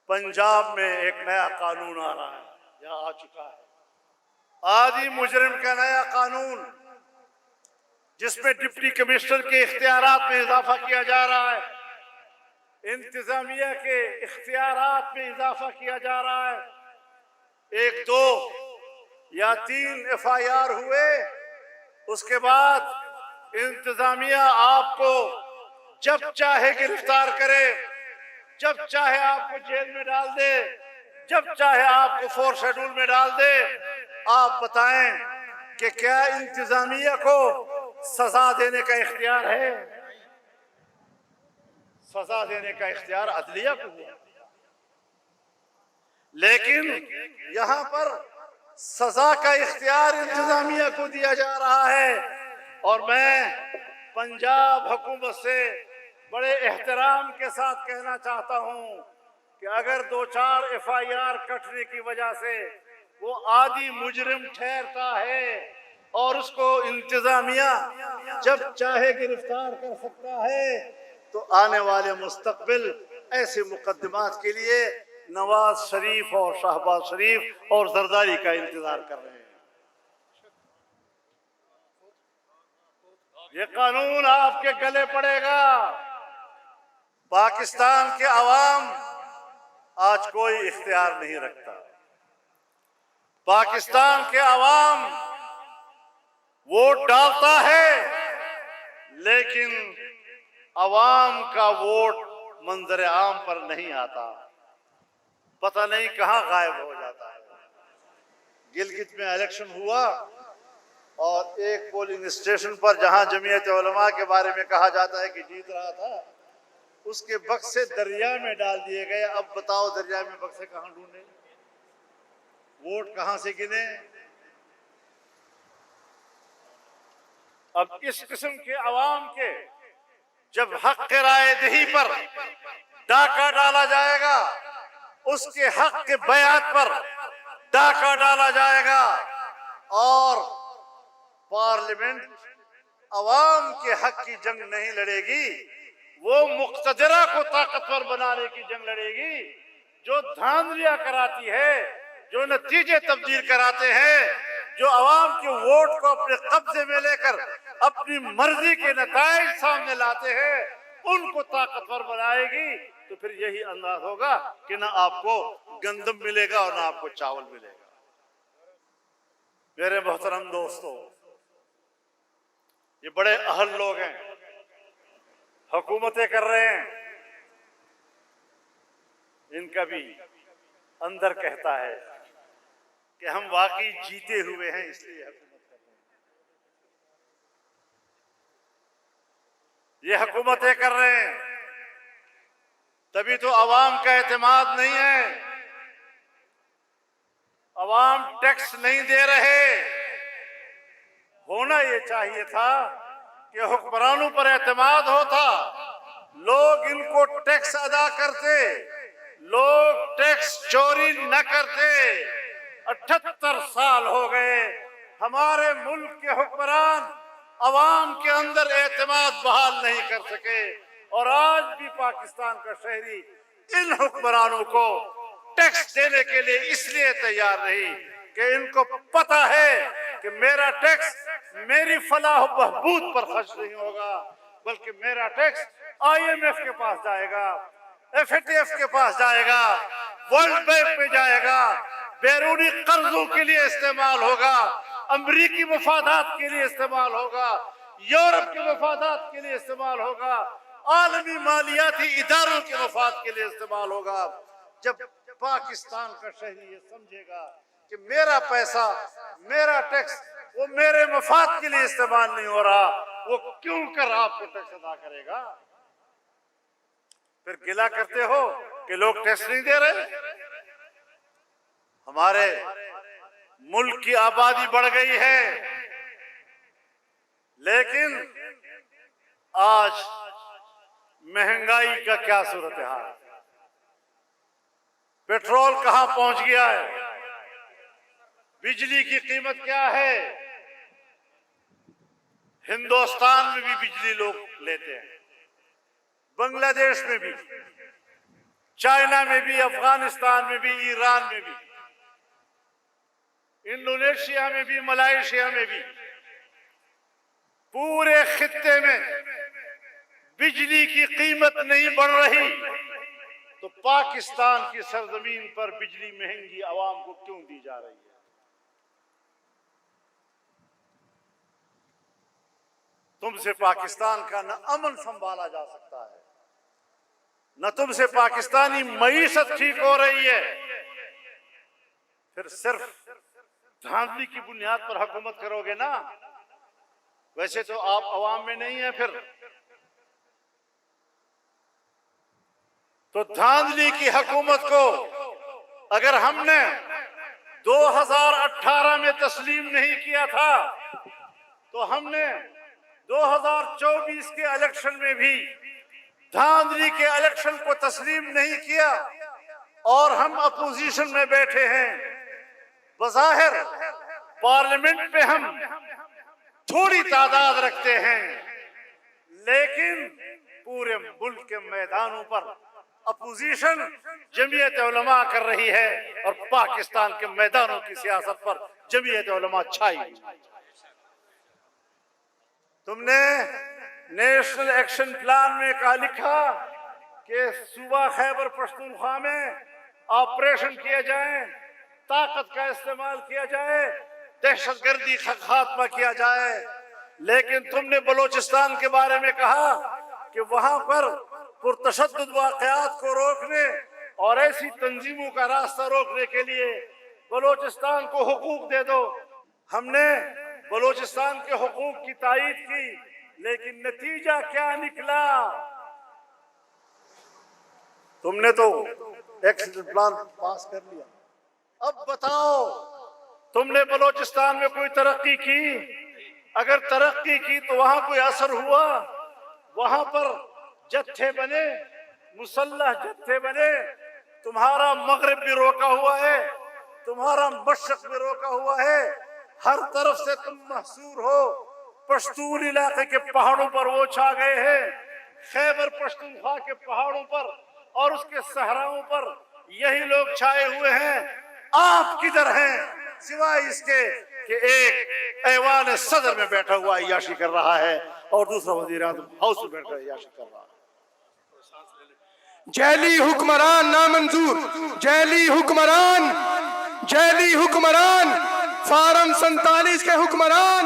पंजाब में एक नया कानून आ रहा है या आ चुका है, आदि मुजरिम का नया कानून, जिसमें डिप्टी कमिश्नर के इख्तियारात में इजाफा किया जा रहा है, इंतजामिया के इख्तियारात में इजाफा किया जा रहा है। 1, 2 या 3 FIR हुए, उसके बाद इंतजामिया आपको जब चाहे गिरफ्तार करे, जब चाहे आपको जेल में डाल दे, जब चाहे आपको 4 शेड्यूल में डाल दे। आप बताएं कि क्या इंतजामिया को सजा देने का इख्तियार है? सजा देने का इख्तियार अदलिया को है, लेकिन यहां पर सजा का इख्तियार इंतजामिया को दिया जा रहा है। और मैं पंजाब हुकूमत से बड़े एहतराम के साथ कहना चाहता हूं कि अगर 2-4 FIR कटने की वजह से वो आदि मुजरिम ठहरता है और उसको इंतजामिया जब चाहे गिरफ्तार कर सकता है, तो आने वाले मुस्तकबिल ऐसे मुकदमात के लिए नवाज शरीफ और शहबाज शरीफ और जरदारी का इंतजार कर रहे हैं। ये कानून आपके गले पड़ेगा। पाकिस्तान के अवाम आज कोई इख्तियार नहीं रखता। पाकिस्तान के अवाम वोट डालता है, लेकिन अवाम का वोट मंजर आम पर नहीं आता, पता नहीं कहां गायब हो जाता है। गिलगित में इलेक्शन हुआ और एक पोलिंग स्टेशन पर जहां जमीयत उलमा के बारे में कहा जाता है कि जीत रहा था, उसके बक्से दरिया में डाल दिए गए। अब बताओ दरिया में बक्से कहां ढूंढे, वोट कहां से गिने? अब इस किस्म के अवाम के जब हक के राय दही पर डाका डाला जाएगा, उसके हक के बयात पर डाका डाला जाएगा और पार्लियामेंट अवाम के हक की जंग नहीं लड़ेगी, वो मुक्तदरा को ताकतवर बनाने की जंग लड़ेगी, जो धांधलियां कराती है, जो नतीजे तब्दील कराते हैं, जो अवाम के वोट को अपने कब्जे में लेकर अपनी मर्जी के नताइज सामने लाते हैं, उनको ताकतवर बनाएगी। तो फिर यही अंदाज होगा कि ना आपको गंदम मिलेगा और ना आपको चावल मिलेगा। मेरे मोहतरम दोस्तों, ये बड़े अहल लोग हैं, हुकूमतें कर रहे हैं, इनका भी अंदर कहता है कि हम वाकई जीते हुए हैं, इसलिए हुकूमत कर रहे हैं। ये हुकूमतें कर रहे हैं, तभी तो अवाम का एतमाद नहीं है। अवाम टैक्स नहीं दे रहे। होना ये चाहिए था कि हुक्मरानों पर एतमाद होता, लोग इनको टैक्स अदा करते, लोग टैक्स चोरी न करते। 78 साल हो गए हमारे मुल्क के हुक्मरान अवाम के अंदर एतमाद बहाल नहीं कर सके, और आज भी पाकिस्तान का शहरी इन हुक्मरानों को टैक्स देने के लिए इसलिए तैयार नहीं कि इनको पता है कि मेरा टैक्स मेरी फलाह बहबूद पर खर्च नहीं होगा, बल्कि मेरा टैक्स IMF के पास जाएगा, FATF के पास जाएगा, वर्ल्ड बैंक में जाएगा, बैरूनी कर्जों के लिए इस्तेमाल होगा, अमरीकी मफादात के लिए इस्तेमाल होगा, यूरोप के मफादात के लिए इस्तेमाल होगा, आलमी मालियाती इदारों के मफाद के लिए इस्तेमाल होगा। जब पाकिस्तान का शहरी ये समझेगा कि मेरा पैसा, मेरा टैक्स वो मेरे मफाद के लिए इस्तेमाल नहीं हो रहा, वो क्यों कर आपको टैक्स अदा करेगा? फिर गिला करते हो कि लोग टैक्स नहीं दे रहे। हमारे मुल्क की आबादी बढ़ गई है, लेकिन आज महंगाई का क्या सूरत हाल, पेट्रोल कहां पहुंच गया है, बिजली की कीमत क्या है। हिंदुस्तान में भी बिजली लोग लेते हैं, बांग्लादेश में भी, चाइना में भी, अफगानिस्तान में भी, ईरान में भी, इंडोनेशिया में भी, मलेशिया में भी, पूरे खित्ते में बिजली की कीमत नहीं बढ़ रही, तो पाकिस्तान की सरजमीन पर बिजली महंगी आवाम को क्यों दी जा रही है? तुमसे पाकिस्तान का न अमन संभाला जा सकता है, न तुमसे पाकिस्तानी मईशत ठीक हो रही है, फिर सिर्फ धांधली की बुनियाद पर हुकूमत करोगे ना। वैसे तो आप अवाम में नहीं है, फिर तो धांधली की हुकूमत को अगर हमने 2018 में तस्लीम नहीं किया था, तो हमने 2024 के इलेक्शन में भी धांधली के इलेक्शन को तस्लीम नहीं किया, और हम अपोजिशन में बैठे हैं। बज़ाहिर पार्लियामेंट पे हम थोड़ी तादाद रखते हैं, लेकिन पूरे मुल्क के मैदानों पर अपोजिशन जमीयत उलमा कर रही है, और पाकिस्तान के मैदानों की सियासत पर जमीयत उलमा छाई। तुमने नेशनल एक्शन प्लान में कहा लिखा कि सूबा खैबर पख्तूनख्वा में ऑपरेशन किया जाए, ताकत का इस्तेमाल किया जाए, दहशतगर्दी का खात्मा किया जाए, लेकिन तुमने बलोचिस्तान के बारे में कहा कि वहां पर पुरतशद्दुद वाक़यात को रोकने और ऐसी तंजीमों का रास्ता रोकने के लिए बलोचिस्तान को हुकूक दे दो। हमने बलोचिस्तान के हुकूक की तायीद की, लेकिन नतीजा क्या निकला? तुमने तो एक्शन प्लान पास कर लिया, अब बताओ तुमने बलोचिस्तान में कोई तरक्की की? अगर तरक्की की तो वहां कोई असर हुआ? वहां पर जत्थे बने, मुसल्लह जत्थे बने, तुम्हारा मगरिब भी रोका हुआ है, तुम्हारा मशरक भी रोका हुआ है, हर तरफ से तुम महसूर हो। पश्तून इलाके के पहाड़ों पर वो छा गए हैं, खैबर पख्तूनख्वा के पहाड़ों पर और उसके सहराओं पर यही लोग छाए हुए हैं। आप किधर हैं सिवाय इसके कि एक ऐवान सदर में बैठा हुआ अय्याशी कर रहा है और दूसरा वजीर आज़म हाउस में बैठकर अय्याशी कर रहा है। जैली हुक्मरान नामंजूर, जैली हुक्मरान, जैली हुक्मरान, फारम 47 के हुक्मरान